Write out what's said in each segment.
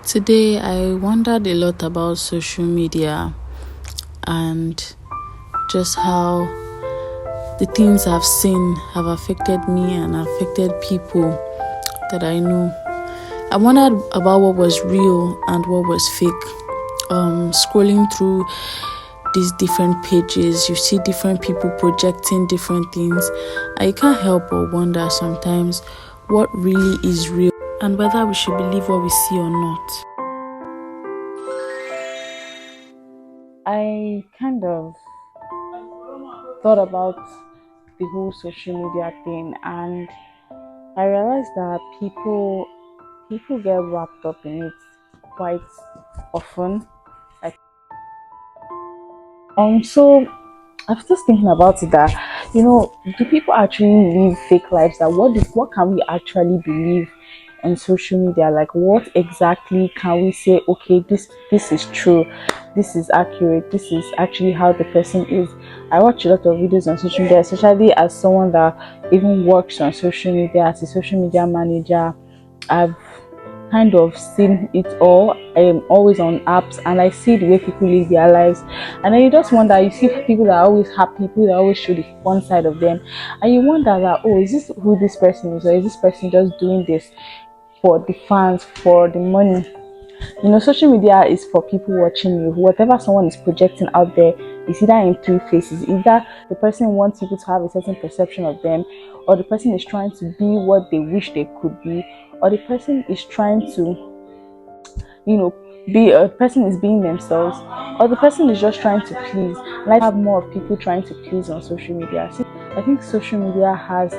Today, I wondered a lot about social media and just how the things I've seen have affected me and affected people that I know. I wondered about what was real and what was fake. Scrolling through these different pages, you see different people projecting different things, and you can't help but wonder sometimes what really is real and whether we should believe what we see or not. I kind of thought about the whole social media thing, and I realized that people get wrapped up in it quite often. Like, so I was just thinking about it that do people actually live fake lives? That what can we actually believe in social media? Like, what exactly can we say? Okay, this is true, this is accurate, this is actually how the person is. I watch a lot of videos on social media, especially as someone that even works on social media as a social media manager. I've kind of seen it all. I'm always on apps and I see the way people live their lives, and then you just wonder. You see people that are always happy, people that always show the one side of them, and you wonder that, oh, is this who this person is, or is this person just doing this for the fans, for the money? Social media is for people watching you. Whatever someone is projecting out there is either in three phases. Either the person wants people to have a certain perception of them, or the person is trying to be what they wish they could be, or the person is trying to, you know, be a person is being themselves, or the person is just trying to please. And I have more of people trying to please on social media. See, I think social media has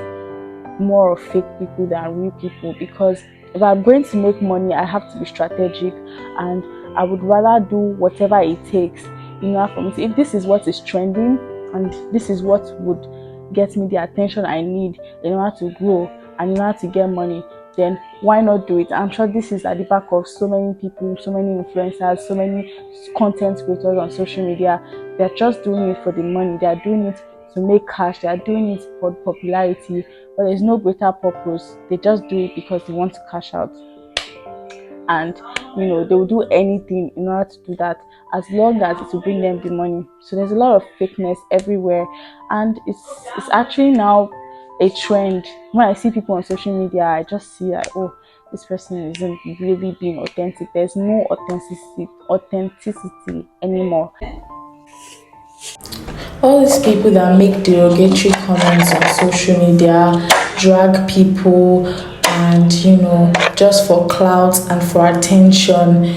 more of fake people than real people, because if I'm going to make money, I have to be strategic, and I would rather do whatever it takes in order for me to, if this is what is trending and this is what would get me the attention I need in order to grow and in order to get money, then why not do it? I'm sure this is at the back of so many people, so many influencers, so many content creators on social media. They're just doing it for the money, they're doing it to make cash, they're doing it for popularity, but there's no greater purpose. They just do it because they want to cash out, and they will do anything in order to do that, as long as it will bring them the money. So there's a lot of fakeness everywhere, and it's actually now a trend. When I see people on social media, I just see like, oh, this person isn't really being authentic. There's no authenticity anymore. All these people that make derogatory comments on social media, drag people, and just for clout and for attention,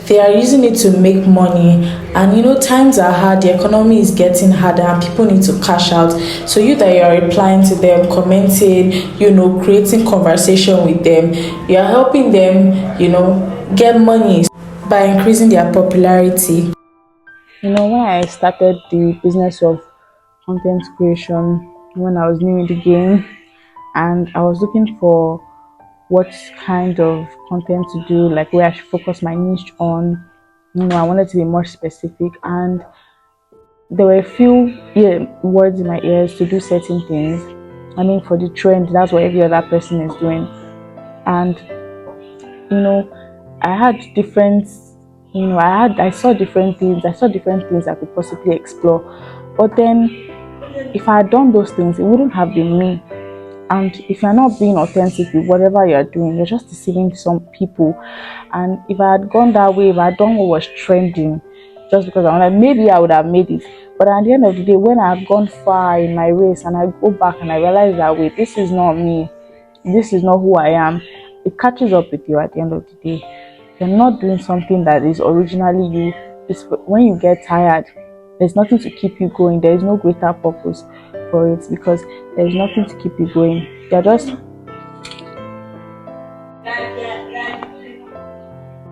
they are using it to make money. And times are hard, the economy is getting harder, and people need to cash out. So you that you are replying to them, commenting, creating conversation with them, you are helping them, get money by increasing their popularity. When I started the business of content creation, when I was new in the game, and I was looking for what kind of content to do, like where I should focus my niche on, I wanted to be more specific, and there were a few words in my ears to do certain things. I mean, for the trend, that's what every other person is doing. And I had different, I saw different things. I saw different things I could possibly explore. But then, if I had done those things, it wouldn't have been me. And if you're not being authentic with whatever you're doing, you're just deceiving some people. And if I had gone that way, if I had done what was trending, just because I wanted, maybe I would have made it. But at the end of the day, when I have gone far in my race and I go back and I realize that, wait, this is not me, this is not who I am, it catches up with you at the end of the day. You're not doing something that is originally you. It's when you get tired, there's nothing to keep you going. There is no greater purpose for it, because there's nothing to keep you going.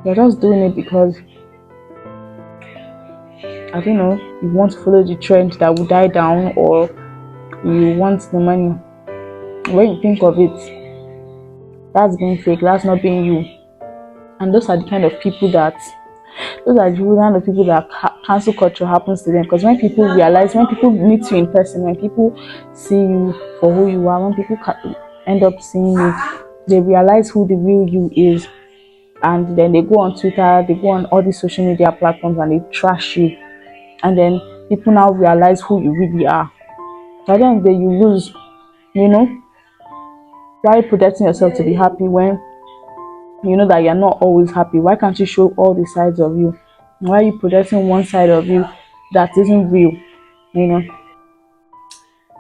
You're just doing it because, I don't know, you want to follow the trend that will die down, or you want the money. When you think of it, that's being fake, that's not being you. And those are the kind of people that cancel culture happens to them. Because when people realize, when people meet you in person, when people see you for who you are, when people end up seeing you, they realize who the real you is. and then they go on Twitter, they go on all these social media platforms and they trash you. And then people now realize who you really are. So at the end of the day, you lose, you know. Why are you protecting yourself to be happy when you know that you're not always happy? Why can't you show all the sides of you? Why are you protecting one side of you that isn't real? You know,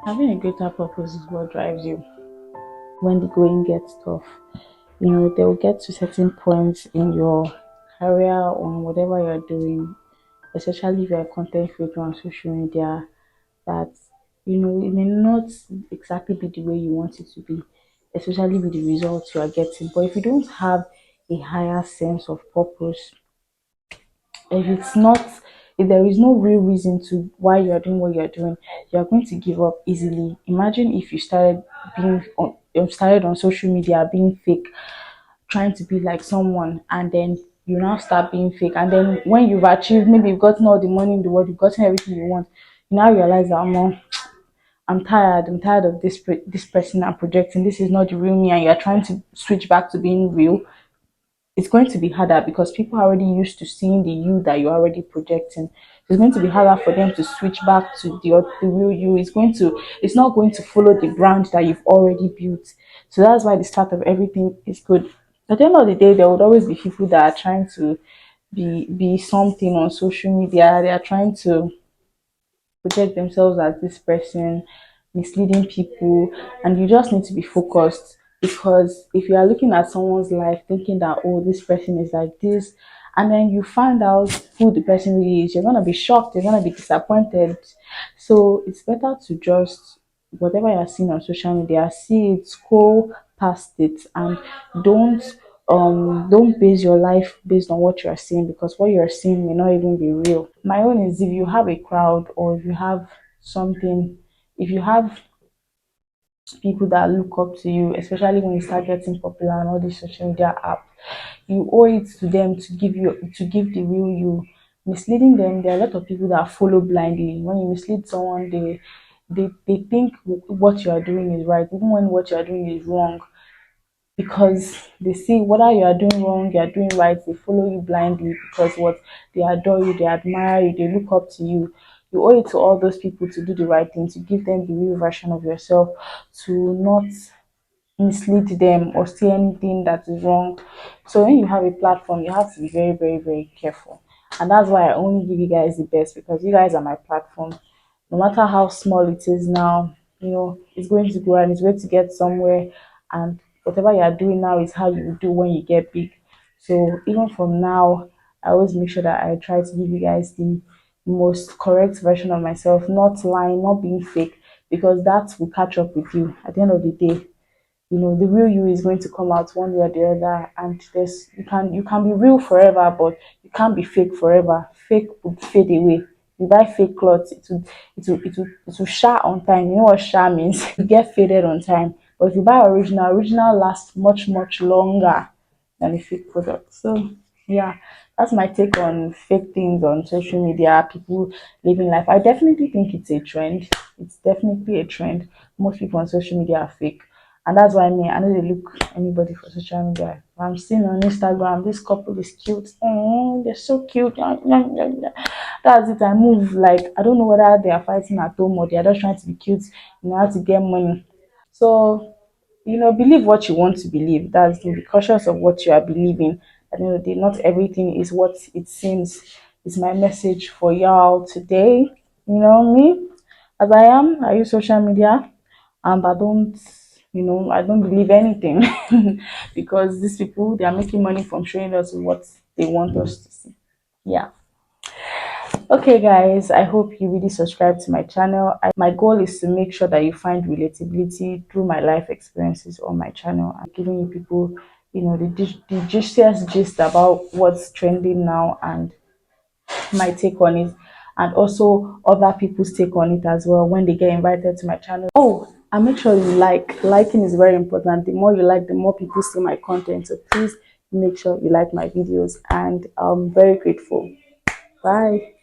having a greater purpose is what drives you when the going gets tough. You know, they will get to certain points in your career on whatever you're doing, especially if you're a content creator on social media, that you know it may not exactly be the way you want it to be, especially with the results you are getting. But if you don't have a higher sense of purpose, if it's not, if there is no real reason to why you're doing what you're doing, you're going to give up easily. Imagine if you started being on you started on social media being fake, trying to be like someone, and then you now start being fake, and then when you've achieved, maybe you've gotten all the money in the world, you've gotten everything you want, you now realize that I'm tired. I'm tired of this person I'm projecting. This is not the real me, and you're trying to switch back to being real. It's going to be harder because people are already used to seeing the you that you're already projecting. It's going to be harder for them to switch back to the real you. It's not going to follow the brand that you've already built. So that's why the start of everything is good. At the end of the day, there would always be people that are trying to be something on social media. They are trying to project themselves as this person, misleading people, and you just need to be focused, because if you are looking at someone's life thinking that, oh, this person is like this, and then you find out who the person really is, you're gonna be shocked, you're gonna be disappointed. So it's better to just whatever you're seeing on social media, see it, scroll past it, and don't don't base your life based on what you're seeing, because what you're seeing may not even be real. My own is, if you have a crowd, or if you have something, if you have people that look up to you, especially when you start getting popular on all these social media apps, you owe it to them to give the real you. Misleading them, there are a lot of people that follow blindly. When you mislead someone, they think what you are doing is right, even when what you are doing is wrong, because they see whether you are doing wrong, you are doing right, they follow you blindly because what, they adore you, they admire you, they look up to you. You owe it to all those people to do the right thing, to give them the real version of yourself, to not mislead them or say anything that is wrong. So when you have a platform, you have to be very, very, very careful. And that's why I only give you guys the best, because you guys are my platform. No matter how small it is now, you know, it's going to grow and it's going to get somewhere. And whatever you are doing now is how you do when you get big. So even from now, I always make sure that I try to give you guys the most correct version of myself, not lying, not being fake, because that will catch up with you at the end of the day. You know, the real you is going to come out one way or the other, and there's you can be real forever, but you can't be fake forever. Fake would fade away. You buy fake clothes, it will shine on time. You know what shine means? It get faded on time. But if you buy original lasts much, much longer than a fake product. So yeah, that's my take on fake things on social media, people living life. I definitely think it's a trend. It's definitely a trend. Most people on social media are fake. And that's why me, I know they look anybody for social media. If I'm seeing on Instagram, this couple is cute. Oh, they're so cute. That's it. I move like I don't know whether they are fighting at home or they are just trying to be cute in order to get money. So, you know, believe what you want to believe. That's Be cautious of what you are believing. At the end of the day, not everything is what it seems. Is my message for y'all today. You know me, as I am. I use social media, and I don't, I don't believe anything because these people, they are making money from showing us what they want us to see. Yeah. Okay, guys, I hope you really subscribe to my channel. My goal is to make sure that you find relatability through my life experiences on my channel and giving you people, the juiciest gist about what's trending now and my take on it, and also other people's take on it as well when they get invited to my channel. Oh, and make sure you like. Liking is very important. The more you like, the more people see my content. So please make sure you like my videos, and I'm very grateful. Bye.